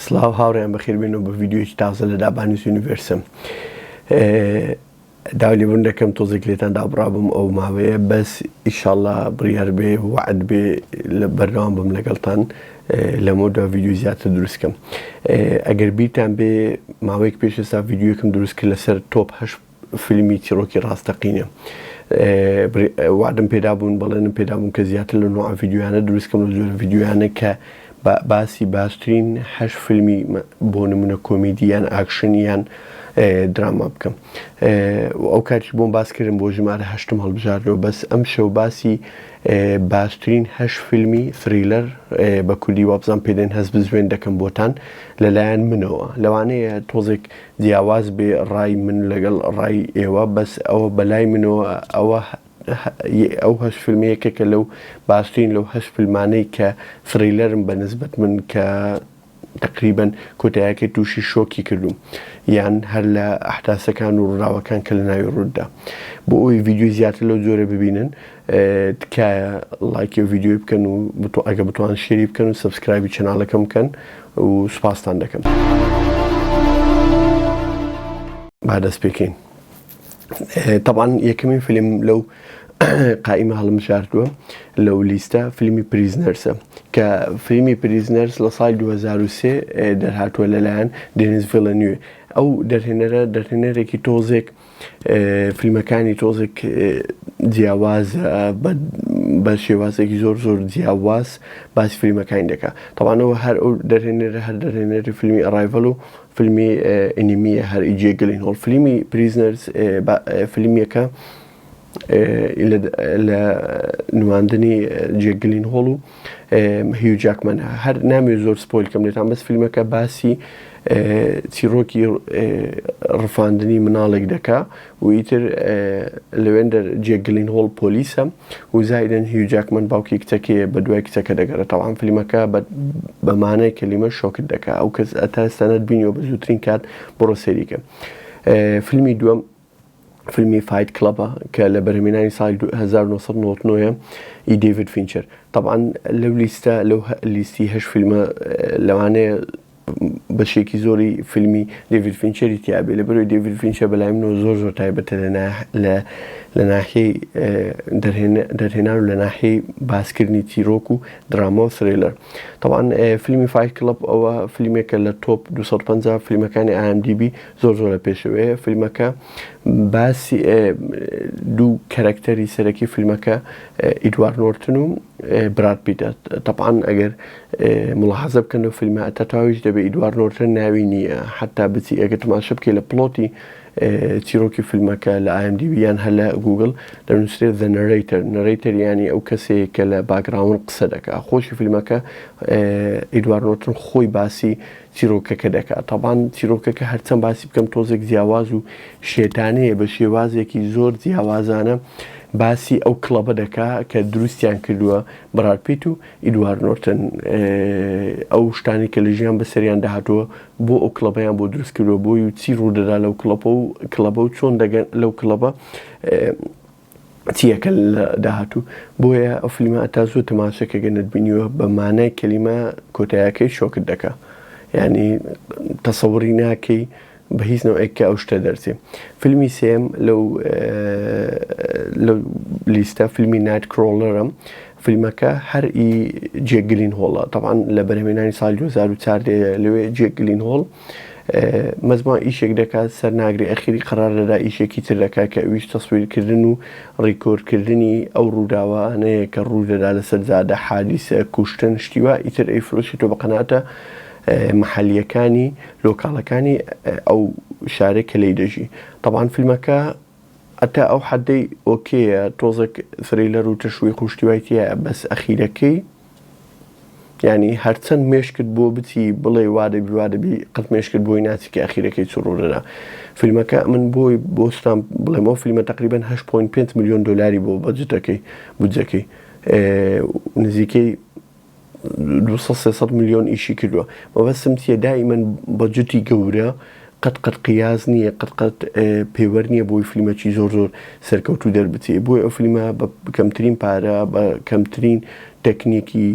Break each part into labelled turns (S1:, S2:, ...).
S1: سلااو هاوڕێیان بەخێربێن و بە ڤیددیۆی تازە لە دابانیز یونیڤرسم داوای لێبوون دەکەم تۆزێک لێتان دابڕابم ئەو ماوەیە بەس ئیشاڵڵا بڕیار بێ وعد بێ لە بەردەوام بم لەگەڵتان لەمەوەدا ڤیددیۆ زیاتر دروستکەم. ئەگەر بیرتان بێ ماوەیەک پێش ئێستا ڤیددیۆکم دروست کرد لەسەر تۆپ 8 فیلمی چیرۆکی ڕاستەقینە. وعدم پێدا بوون بەڵێنم پێدا بوون کە زیاتر لە نوع ڤیددیۆیانە دروستکەم لە زۆر ڤیددیۆیانە کە باسی باشترین 8 فیلمی بۆ نمونە کۆمیدیان ئاکشنیان دراما بکەم. ئەو کاتی بۆم باس کردم بۆ ژمارە 8م هەڵبژاردنەوە بەس ئەم شەو باسی باشترین 8 فیلمی فریلەر بە کوردی وابزان پێدەن هەست بزوێن دەکەم بۆتان لەلایەن منەوە. لەوانەیە تۆزێک جیاواز بێ ڕای من لەگەڵ ڕای ئێوە بەس ئەوە بەلای منەوە ئەو 8 فیلمەیەکێکە لەو باشترین لەو 8 فیلمانەی کە فریلەرم بە نسبەت من کە تقریباً کۆتاییەکەی تووشی شۆکی کردوم یان هەر لە ئەحداسەکان و ڕاوەکان کە لە ناوی ڕوودا بۆ ئەوی ڤیددیۆی زیاتر لەو جۆرە ببینن تکایە لایکی ڤیددیۆی بکەن و ئەگە بتوان شێری بکەن و سەبسکرایبی چەناڵەکەم بکەن و سوپاستان دەکەم. با دەست پێکەین. طبعاً یەکەمین فیلم لەو قائمە هەڵبژاردووە لەو لیستە فیلمی پریزنەرسە کە فیلمی پریزنەرس لە ساڵی 2003 دەرهاتووە لەلایەن دێنیس ڤیلەنیۆ. ئەو دەرهێنەرێکی تۆزێک فیلمەکانی تۆزێک جیاوازە بە شێوازێکی زۆر جیاواز باسی فیلمەکانی دەکات. تەوانەوە هەر ئەو دەرهێنەری فیلمی ئەڕایڤەل و فیلمی ئینیمیە هەر ئیجێ گلینهۆڵ. فیلمی پریزنەرس فیلمیەکە لە نواندنی جێک گلینهۆڵ و هیو جاکمەنە. هەر نامێت زۆر سپۆیل کەم لێتان بەس فیلمەکە باسی چیرۆکی ڕفاندنی مناڵێک دەکا و ئیتر لەوێندەر جێک گلینهۆڵ پۆلیسە و زایدەن هیو جاکمەن باوکی کچەکەیە بە دوای کچەکە دەگەڕێت. تەواو فیلمەکە بە مانای کەلیمە شۆکت دەکا ئەو کەس ئەتا ئێستانە بینیەوە بە زووترین کات بڕۆ سەیریکە. فیلمی دووەم فیلمی فایت کلەبە کە لە بەرهەمهێنانی ساڵی 1999 ئی دەیڤید فینچەر. طبعاً لەو لیستە لەو لیستی 8 فیلمە لەوانەیە بەشێکی زۆری فیلمی دەیڤید فینچەری تیابێ لەبەرەوەی دەیڤید فینچەر بەلای منەوە زۆر تایبەتە لە ناحیەی دەرهێنان و لە ناحیەی باسکردنی تیرۆک و دراما و سرێلەر. طبعاً فیلمی فایت کلەب ئەوە فیلمێکە لە تۆپ 250 فیلمەکانی IMDb زۆر لە پێشەوەیە. فیلمەکە باسی دوو کەرەکتەری سەرەکی فیلمەکە ئیدوارد نۆرتن و براد پیتە. طبعاً ئەگەر ملاحەزە بکەن و فیلمە ئەتەتاویش دەبێت ئیدوارد نۆرتن ناوی نییە حتا بچی ئەگەر تەماشا بکەی لە پڵۆتی چیرۆکی فیلمەکە لە IMDb یان هەر لە گوگل دەنووسرێت The Narrator ینی ئەو کەسەیە کە لە باگراون قسە دەکات. خۆشی فیلمەکە ئیدوارد نۆرتن خۆی باسی چیرۆکەکە دەکات. طبعاً چیرۆکەکە هەرچەند باسی بکەم تۆزێک جیاواز و شێتانەیە بە شێوازێکی زۆر جیاوازانە باسی ئەو کڵەبە دەکات کە دروستیان کردووە براد پیت و ئیدوارد نۆرتن. ئەو شتانی کە لە ژیان بەسەریان داهاتووە بۆ ئەو کڵەبەیان بۆ دروست کردووە بۆی و چی ڕوودەدا لەو کڵەبە و چۆن دەگەن لەو کڵەبە چیەکە داهاتوو. بۆیە ئەو فیلمە ئەتا زۆر تەماشاکە گەنت بینیوە بە مانای کەلیمە کۆتاییەکەی شۆکت دەکات یعنی تەسەووری ناکەی بە هیچ نەوەیەکە ئەو شتە دەرچێ. فیلمی سێم لەو لیستە فیلمی نایت کرۆلەرە. فیلمەکە هەر ئی جێک گلینهۆڵە. طبعاً لە بەرهەمهێنانی ساڵی 2004 لەوێ جێک گلینهۆڵ مەزموع ئیشێک دەکات سەرناگری ئەخیری قەرار دەدا ئیشێکی تر دەکات کە ئەویش تەسویرکردن و ڕیکۆردکردنی ئەو ڕووداوانەیە کە ڕوودەدا لەسەر جادە حادیسە کوشتن شتیوە ئیتر ئەیفرۆشێتەوە بە قەناتە محەلیەکانی لۆکاڵەکانی ئەو شارێک کە لی دەژی. طبعاً فیلمەکە ئەتا ئەو حەدەی ئۆکێیە تۆزێک فریلەر و تەشویق خوشتیوایتیە بەس ئەخیرەکەی ینی هەرچەند مێشکرد بۆ بچی بڵێ وادەبی قەت مێشکرد بۆی ناچی کە ئەخیرەکەی چڕۆدەدا. فیلمەکە من بۆی بۆستان بڵێمەوە فیلمە تقریباً 8.5 ملیۆن دلاری بۆ بەجەتەکەی بودجەکەی نزیکەی 200-300 ملیۆن ئیشی کردووە. مەبەستم چیە دائیمەن بەجەتی گەورە قەت قیاز نییە قەت پێوەەر نییە بۆی فیلمەکی زۆر سەرکەوتو دەربچێ. بۆی ئەو فیلمە بە کەمترین پارە بە کەمترین تەکنیکی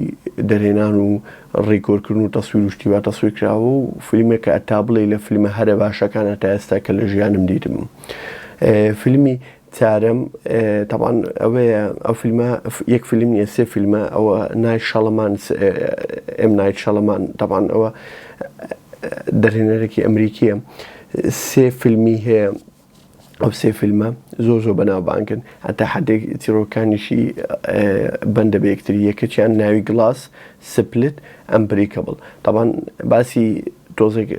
S1: دەرهێنان و ڕێکۆرکردن و تەسویر و شتیوا تەسویر کراوە و فیلمێکە ئەتا بڵێ لە فیلمە هەرە باشەکانە تا ئێستا کە لە ژیانم دیتم. فیلمی چارەم طبعا ئەوەیە ئەو فیلمە یەک فیلم نیە سێ فیلمە ئەوە نایت شەڵەمان نایت شەڵەمان طبعا ئەوە دەرهێنەرێکی ئەمریکیە سێ فیلمی هەیە ئەو سێ فیلمە زۆر بەناوبانگن هەتا حدێک چیرۆکانیشی بەندە بە یەکتری یەکەچیان ناوی گلاس سپلت ئەمبریکەبڵ طبعا باسی تۆزێک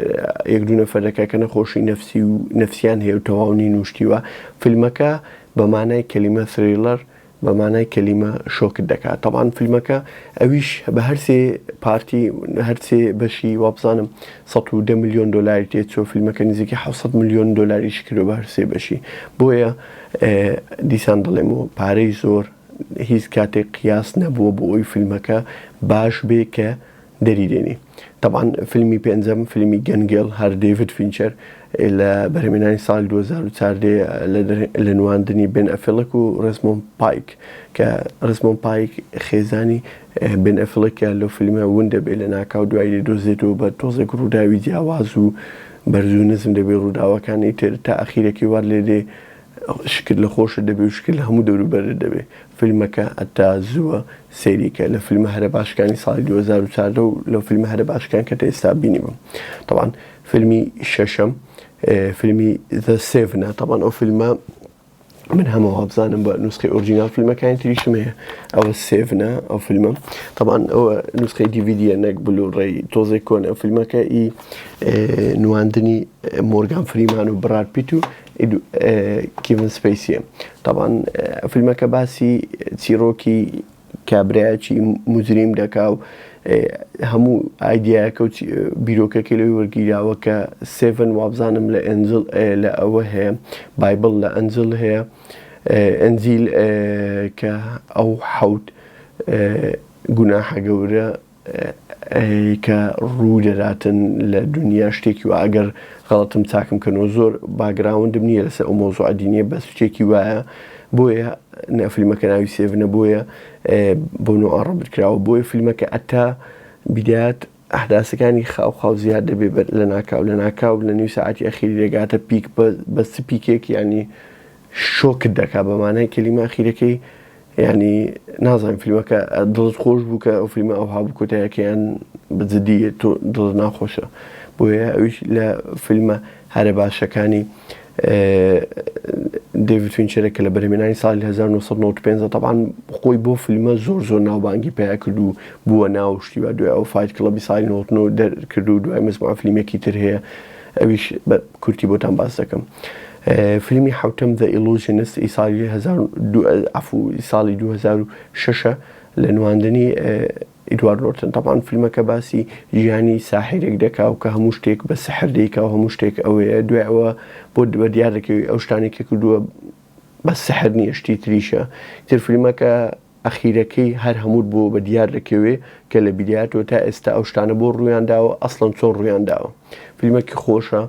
S1: یەک دوو نەفەر دەکا کە نەخۆشی نەفسی و نەفسیان هەیە و تەواونی نوشتیوە فیلمەکە بەمانای کەلیمە تھریلەر بەمانای کەلیمە شۆکت دەکات طبعا فیلمەکە ئەویش بە هەرسێ پارتی هەرسێ بەشی وابزانم 110 ملیۆن دۆلاری تێچۆ فیلمەکە نزیکی 700 ملیۆن دۆلاریش کردو بە هەرسێ بەشی بۆیە دیسان دەڵێمەوە پارەی زۆر هیچ کاتێک قیاس نەبووە بۆ ئەوی فیلمەکە باش بێ کە دەریدێنی طبعا فیلمی پێنجەم فیلمی گەنگێڵ هەر دەیڤید فینچەر لە بەرهەمهێنانی ساڵی 2014 لە نواندنی بێن ئەفێڵک و ڕێزمۆن پایک کە ڕێزمۆن پایک خێزانی بێن ئەفێڵکە لەو فیلمە ون دەبێت لە ناکاو دوایی دۆزێتەوە بە تۆزێک ڕووداوی جیاواز و بەرزوو نزم دەبێت ڕووداوەکانی تر تا ئەخیرەکی وار لێ دێ شکل لە خۆشە دەبێت و شکل هەموو دەوروبەرە دەبێت فیلمەکە ئەتا زووە سێریکە لە فیلمە هەرە باشەکانی ساڵی 2014 و لەو فیلمە هەرە باشەکان کە تا ئێستا بینیوم طبعا فیلمی شەشەم فیلمی The Seven طبعا ئەو فیلمە من هەموو بزانم بە نوسخەی ئۆریجینال فیلمەکانی تریشم هەیە ئەوە سێڤنە ئەو فیلمە طبعا ئەوە نوسخەی دیڤیدیە نەک بلوڕێی تۆزێک کۆنە ئەو فیلمەکە ئی نواندنی مۆرگان فریمان و براد پیت و کیڤن سپەیسیە طبعا فیلمەکە باسی چیرۆکی کابرایەکی مجریم دەکا و هەموو ئایدیایەکە و بیرۆکەکە لەوی وەرگیراوە کە سێڤن وابزانم لە ئەنجل لە ئەوە هەیە بایبڵ لە ئەنجل هەیە ئەنجیل کە ئەو حەوت گوناحە گەورە کە ڕوو دەداتن لە دنیا شتێکی و ئەگەر غەڵەتم چاکم کەنەوە زۆر باگراوندم نییە لەسەر ئەو مۆزوع دینیە بەس شتێکی وایە بۆیە فیلمەکە ناوی سێڤنە بۆیە بۆ نوع ڕەبت کراوە بۆیە فیلمەکە ئەتا بیدات ئەحداسەکانی خاو زیاد دەبێت لە ناکاو لە نیو ساعتی ئەخیری دەگاتە پیک بەس پیکێک ینی شۆکت دەکا بەمانای کەلیمە ئەخیرەکەی ینی نازانم فیلمەکە دڵت خۆش بوو کە ئەو فیلمە ئەو هابوو کۆتایەکەیان بجددیە تۆ دڵت ناخۆشە بۆیە ئەویش لە فیلمە هەرە باشەکانی دەیڤید فینچەرە کە لە بەرهەمهێنانی ساڵی 1995 طبعا خۆی بۆ فیلمە زۆر ناوبانگی پیا کرد و بووە ناو شتیوە دوای ئەو فایت کڵەبی ساڵی 99 دەرکرد و دوای مزمع فیلمێکی تر هەیە ئەویش بە کورتی بۆتان باس دەکەم فیلمی حوتەم The Illusionist ساڵی 2006 لە نواندنی ئیدوارد نۆرتن طبعا فیلمەکە باسی ژیانی ساحیرێک دەکا و کە هەموو شتێک بە سەحر دەیکا و هەموو شتێک ئەوەیە دوای ئەوە بۆ بە دیار دەکەوی ئەو شتانێککە کردووە بە سەحر نییە شتی تریشە تر فیلمەکە ئەخیرەکەی هەر هەموو بۆ بە دیار دەکەوێ کە لە بیدیاتەوە تا ئێستا ئەو شتانە بۆ ڕوویان داوە ئەسڵەن چۆن ڕوویان داوە فیلمێکی خۆشە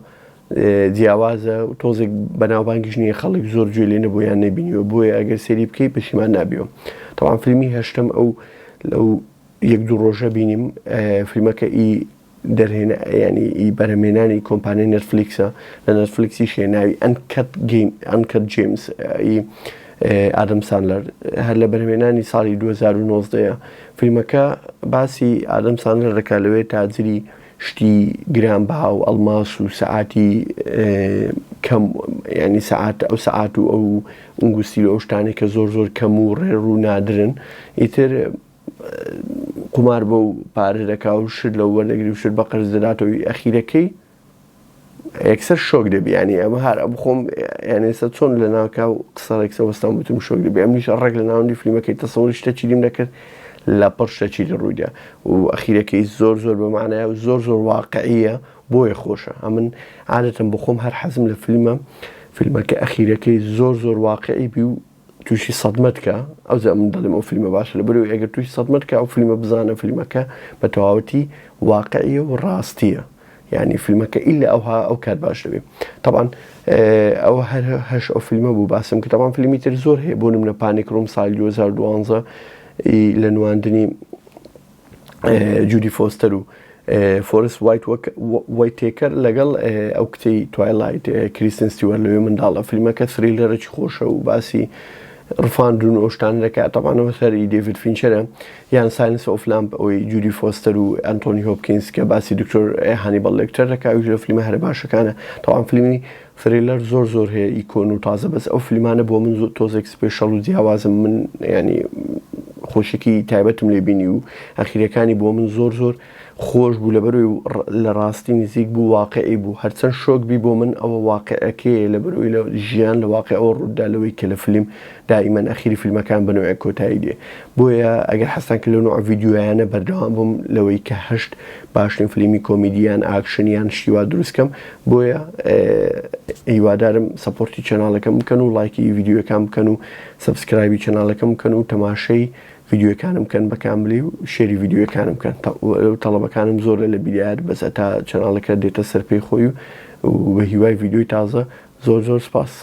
S1: جیاوازە و تۆزێک بەناوبانگیش نییە خەڵک زۆر گوێ لێ نەبوویان نەبینیوە بۆیە ئەگەر سێری بکەی پەشیمان نابیەوە طبعا فیلمی هەشتم ئەو لەو یەک دوو ڕۆژە بینیم فیلمەکە ئی دەرهێنا ینی ئی بەرهەمهێنانی کۆمپانیای نەتفلیکسە لە نەتفلیکسی شێ ناوی ئەنکەت جیمز ئی ئادەم ساندلەر هەر لە بەرهەمهێنانی ساڵی 2019 فیلمەکە باسی ئادەم ساندلەر دەکات لەوێ تاجری شتی گرانبەها و ئەڵماس و سەعاتی کەم ینی سەعات ئەو سەعات و ئەو ئەنگوستی و ئەو شتانێک کە زۆر کەم و ڕێڕ و نادرن ئیتر قمار بە و پارە دەکا و شت لە وەرنەگری و شت بە قەرز دەداتەوەی ئەخیرەکەی یەکسەر شۆک دەبی ینی ئەمە هەر بخۆم یانێ ئێستا چۆن لە ناوکاو قسەڵێکسە وەستان بتم شۆک دەبی ئەمنیش ڕێک لە ناوەندی فیلمەکەی تەسەوری شتە چیریم دەکرد لە پڕ شتەچی ڕوویدا و ئەخیرەکەی زۆر بەمانایە و زۆر واقعیە بۆیە خۆشە ئەمن عادەتەن بخۆم هەر حەزم لە فیلمەکە ئەخیرەکەی زۆر واقعی بی و تووشی سەدمەتکە ئەوزە من دەڵێم ئەو فیلمە باشە لە بەرەوەی ئەگەر تووشی سەدمەتکە ئەو فیلمە بزانە فیلمەکە بە تەواوەتی واقعیە و ڕاستیە ینی فیلمەکە ئیلا ئەو کات باش دەبێت طبعا ئەوە هەر هەش ئەو فیلمە بوو باسم کە طبعا فیلمی تر زۆر هەیە بۆ نمونە پانیک ڕۆم ساڵی 2012 لە نواندنی جودی فۆستەر و فۆرست وایتێکەر لەگەڵ ئەو کتەی توایلایت کریستن ستیوەرت لەوێ منداڵە. فیلمەکە تھریلەرێکی خۆشە و باسی ڕفاندون و ئەو دەکات. تەمانەوە سەری دێڤید فینچەرە یان ساینس ئۆف لامپ ئەوەی جودی فۆستەر و ئەنتۆنی هۆپکینس کە باسی دکتۆر هانیبەڵ لێکتەر دەکات و لە فیلمە هەرە باشەکانە. تەواو فیلمی تھریلەر زۆر هەیە ئیکۆن و تازە، بەس ئەو فیلمانە بۆ من تۆزێک سپێشەڵ و جیاوازم، من ینی خۆشێکی تایبەتم لێ بینی و ئەخیرەکانی بۆ من زۆر خۆش بوو لەبەرەوەی لە ڕاستی نزیک بوو، واقعی بوو. هەرچەند شۆک بی بۆ من ئەوە واقعەکەیە لەبەرەوەی لە ژیان لە واقع ئەوە ڕوودا لەوەی کە لە فیلم دائیمەن ئەخیری فیلمەکان بنەوەی کۆتایی دێ. بۆیە ئەگەر حەستان کرد لە نوع ڤیدیۆیانە بەردەوام بووم لەوەی کە 8 باشترین فیلمی کۆمیدیان ئاکشنیان شتیوا دروستکەم. بۆیە هیوادارم سەپۆرتی چەناڵەکەم بکەن و لایکی ڤیدیۆەکان بکەن و سەبسکرایبی چەناڵەکەم بکەن و تەماشەی ڤیدیۆەکانم بکەن بە کاملی و شێری ڤیدیۆەکانم بکەن. تەڵەبەکانم زۆر لە بیدیار بەس تا چەناڵەکە دێتە سەر پێی خۆی و بە هیوای ڤیدیۆی تازە زۆر سپاس.